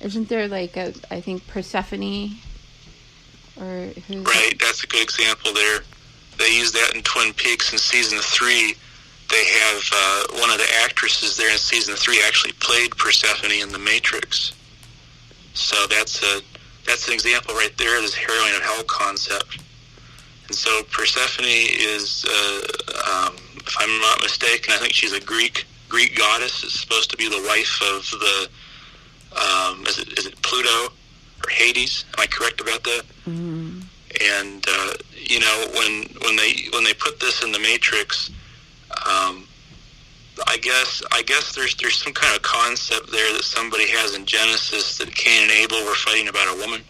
Isn't there like I think Persephone, or who's right? That's a good example there. They use that in Twin Peaks in season 3. They have one of the actresses there in season 3 actually played Persephone in The Matrix. So that's an example right there of this heroine of hell concept. And so Persephone is, if I'm not mistaken, I think she's a Greek goddess. Is supposed to be the wife of the is it Pluto or Hades? Am I correct about that? Mm-hmm. And when they put this in The Matrix, I guess there's some kind of concept there that somebody has in Genesis that Cain and Abel were fighting about a woman.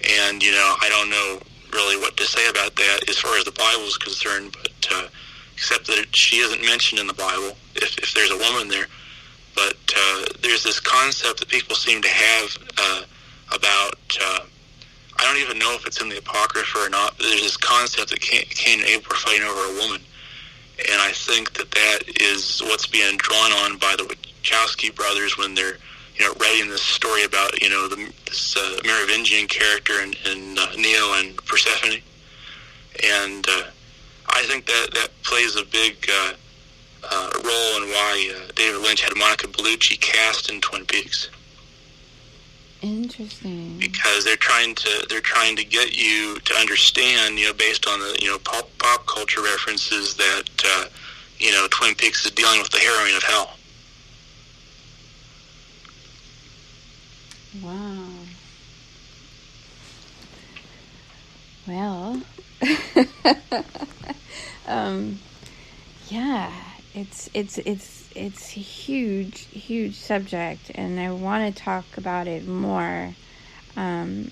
And I don't know really what to say about that as far as the Bible is concerned, but except that she isn't mentioned in the Bible if there's a woman there. But there's this concept that people seem to have about, I don't even know if it's in the Apocrypha or not, but there's this concept that Cain and Abel were fighting over a woman. And I think that is what's being drawn on by the Wachowski brothers when they're, writing this story about, this Merovingian character in Neo and Persephone. And I think that plays a big role in why David Lynch had Monica Bellucci cast in Twin Peaks. Interesting. Because they're trying to get you to understand, based on the pop culture references that Twin Peaks is dealing with the heroine of hell. Wow. Well, yeah, it's a huge subject, and I want to talk about it more. I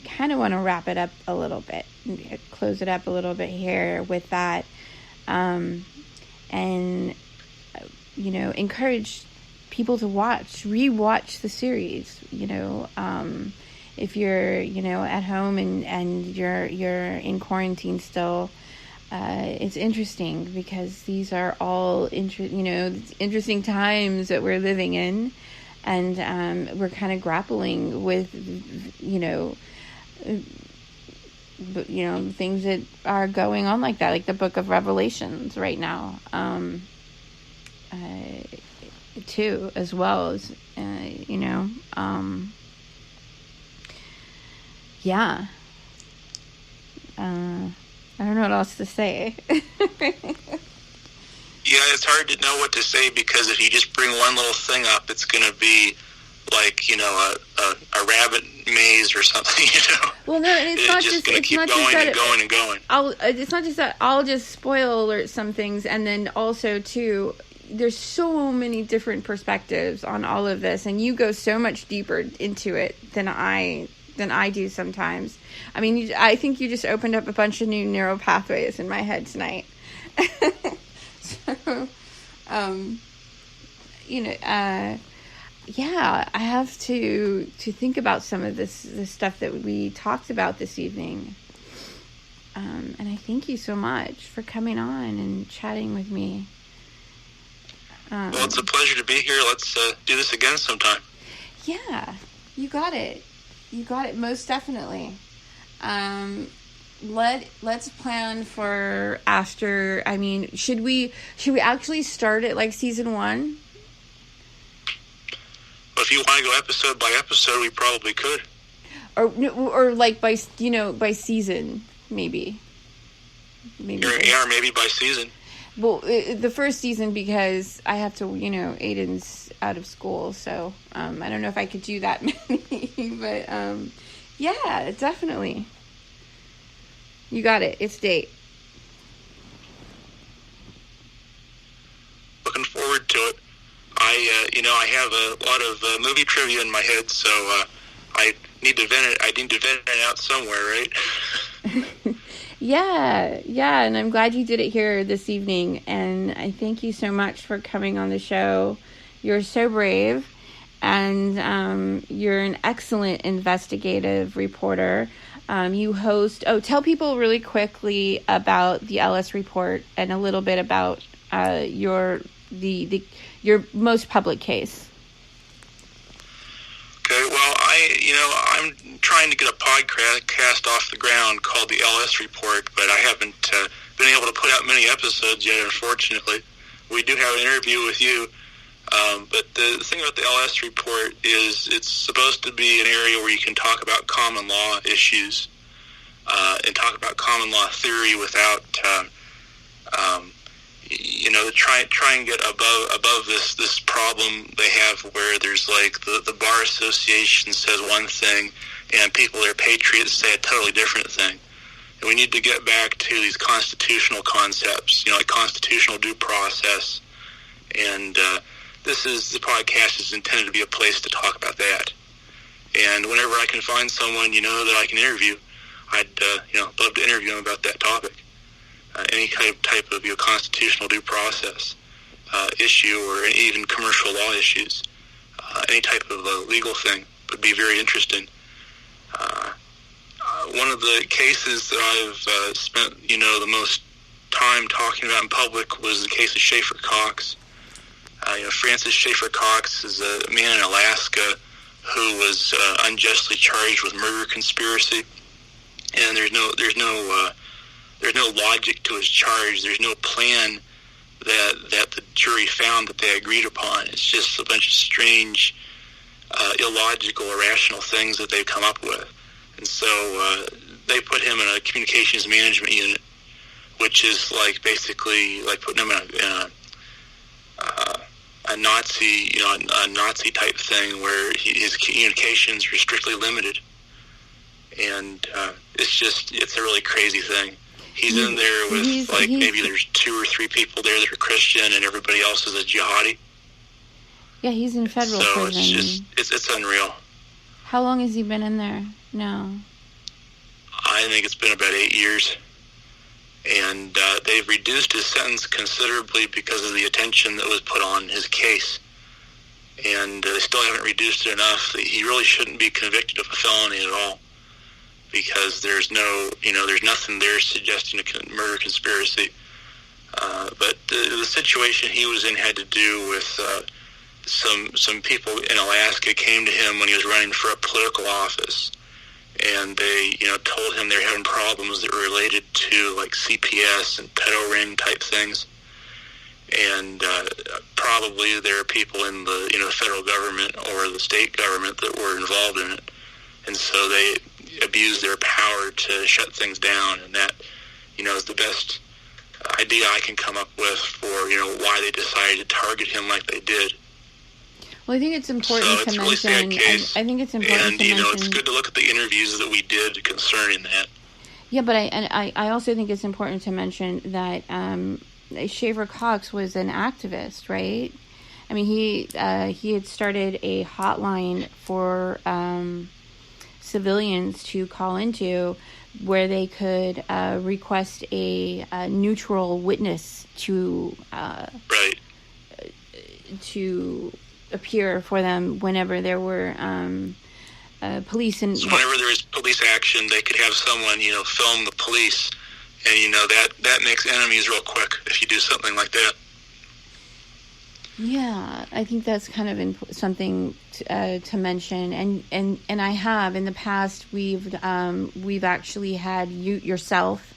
kind of want to wrap it up a little bit, close it up a little bit here with that, and encourage people to rewatch the series. If you're at home and you're in quarantine still. It's interesting because these are all interesting times that we're living in, and we're kind of grappling with things that are going on like that, like the Book of Revelations right now, too, as well as yeah. I don't know what else to say. Yeah, it's hard to know what to say because if you just bring one little thing up, it's going to be like, a rabbit maze or something, Well, no, it's not just going to keep going and going and going. It's not just that. I'll just spoil alert some things, and then also, too, there's so many different perspectives on all of this, and you go so much deeper into it than I do sometimes. I mean, I think you just opened up a bunch of new neural pathways in my head tonight. So, yeah, I have to think about some of this stuff that we talked about this evening. And I thank you so much for coming on and chatting with me. Well, it's a pleasure to be here. Let's do this again sometime. Yeah, you got it. You got it, most definitely. Let's plan for after. I mean, should we actually start at like season 1? Well, if you want to go episode by episode, we probably could. Or like by season, maybe. Yeah, or maybe by season. Well, the first season, because I have to, Aiden's out of school, so I don't know if I could do that many, but yeah, definitely. You got it. It's date. Looking forward to it. I have a lot of movie trivia in my head, so I need to vent it out somewhere, right? Yeah, and I'm glad you did it here this evening, and I thank you so much for coming on the show. You're so brave, and you're an excellent investigative reporter. You host... Oh, tell people really quickly about the LS Report and a little bit about your most public case. I'm trying to get a podcast off the ground called the LS Report, but I haven't been able to put out many episodes yet, unfortunately. We do have an interview with you, but the thing about the LS Report is it's supposed to be an area where you can talk about common law issues and talk about common law theory without, try and get above this problem they have where there's like the Bar Association says one thing and people that are patriots say a totally different thing. And we need to get back to these constitutional concepts, like constitutional due process. And the podcast is intended to be a place to talk about that. And whenever I can find someone, that I can interview, I'd, love to interview them about that topic. Any type of constitutional due process issue or even commercial law issues. Any type of legal thing would be very interesting. One of the cases that I've spent, the most time talking about in public was the case of Schaefer Cox. Francis Schaefer Cox is a man in Alaska who was unjustly charged with murder conspiracy, and there's no logic to his charge. There's no plan that the jury found that they agreed upon. It's just a bunch of strange, illogical, irrational things that they've come up with. And so they put him in a communications management unit, which is like basically like putting him in a Nazi, a Nazi type thing where his communications are strictly limited. And it's a really crazy thing. He's in there with maybe there's 2 or 3 people there that are Christian and everybody else is a jihadi. Yeah, he's in federal prison. So it's unreal. How long has he been in there now? I think it's been about 8 years. And they've reduced his sentence considerably because of the attention that was put on his case. And they still haven't reduced it enough. He really shouldn't be convicted of a felony at all, because there's nothing there suggesting a murder conspiracy. But the situation he was in had to do with some people in Alaska came to him when he was running for a political office, and they told him they're having problems that were related to like CPS and pedo ring type things, and probably there are people in the federal government or the state government that were involved in it, and so they abuse their power to shut things down, and that is the best idea I can come up with for why they decided to target him like they did. Well, I think it's important to mention. I think it's important to mention. It's good to look at the interviews that we did concerning that. Yeah, but I also think it's important to mention that Schaefer Cox was an activist, right? I mean, he had started a hotline for civilians to call into, where they could request a neutral witness to appear for them whenever there were police. And so whenever there is police action, they could have someone film the police, and that makes enemies real quick if you do something like that. Yeah, I think that's kind of something to mention, and I have in the past we've actually had yourself,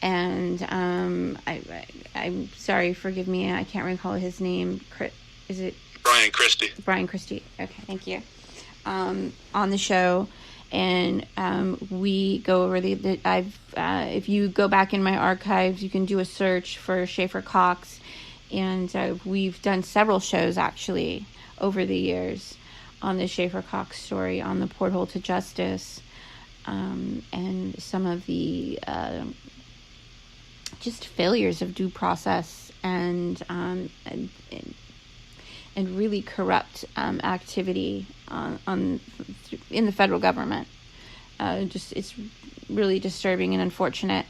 and I'm sorry, forgive me, I can't recall his name. Is it Brian Christie? Brian Christie. Okay, thank you. On the show, and we go over if you go back in my archives, you can do a search for Schaefer Cox. And we've done several shows, actually, over the years on the Schaefer Cox story, on the Porthole to Justice, and some of the just failures of due process and really corrupt activity in the federal government. It's really disturbing and unfortunate.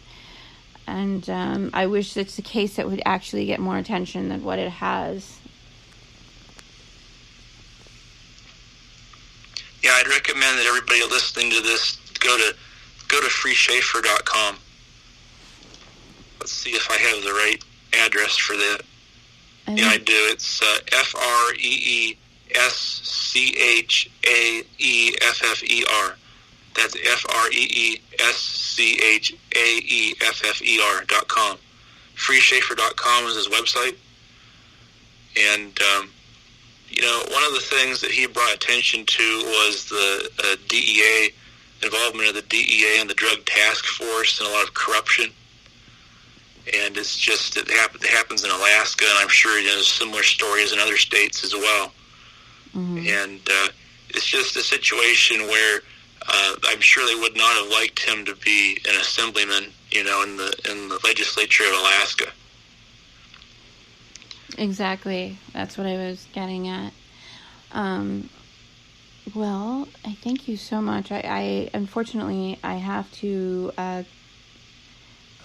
And I wish it's a case that would actually get more attention than what it has. Yeah, I'd recommend that everybody listening to this go to freeschaefer.com. Let's see if I have the right address for that. I do. It's FreeSchaeffer. That's FreeSchaeffer.com. FreeSchaeffer.com is his website. And, one of the things that he brought attention to was the DEA, involvement of the DEA and the Drug Task Force, and a lot of corruption. And it's just, it happens in Alaska, and I'm sure there's similar stories in other states as well. Mm-hmm. And it's just a situation where I'm sure they would not have liked him to be an assemblyman, in the legislature of Alaska. Exactly. That's what I was getting at. Well, I thank you so much. I unfortunately, I have to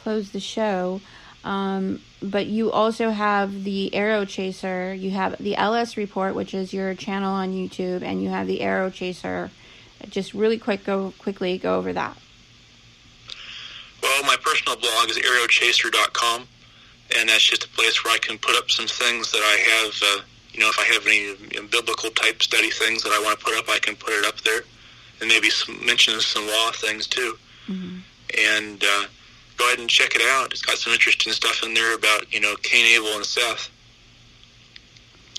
close the show. But you also have the Arrow Chaser. You have the LS Report, which is your channel on YouTube, and you have the Arrow Chaser. Just really quickly go over that. Well, my personal blog is arrowchaser.com, and that's just a place where I can put up some things that I have, if I have any biblical type study things that I want to put up, I can put it up there, and maybe mention some law things too. Mm-hmm. And go ahead and check it out. It's got some interesting stuff in there about, Cain, Abel, and Seth.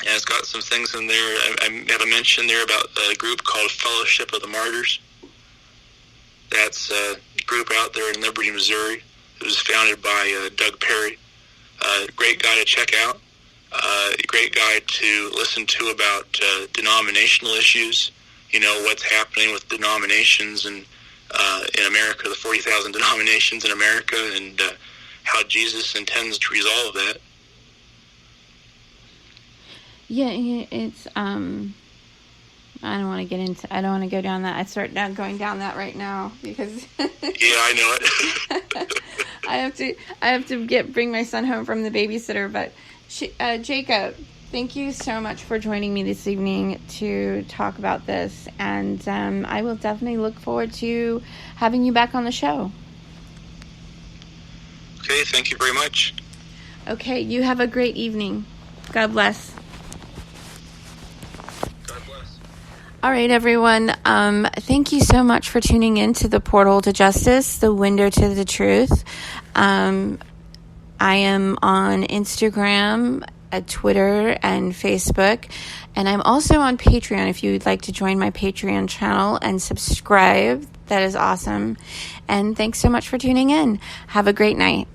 And it's got some things in there. I have a mention there about a group called Fellowship of the Martyrs. That's a group out there in Liberty, Missouri. It was founded by Doug Perry. Great guy to check out. Great guy to listen to about denominational issues. What's happening with denominations and in America, the 40,000 denominations in America, and how Jesus intends to resolve that. Yeah, it's I don't want to go down that. I start going down that right now because yeah, I know it. I have to bring my son home from the babysitter. But Jacob, thank you so much for joining me this evening to talk about this, and I will definitely look forward to having you back on the show. Okay, thank you very much. Okay, you have a great evening. God bless. All right, everyone. Thank you so much for tuning in to the Porthole to Justice, the window to the truth. I am on Instagram, Twitter, and Facebook, and I'm also on Patreon. If you would like to join my Patreon channel and subscribe, that is awesome. And thanks so much for tuning in. Have a great night.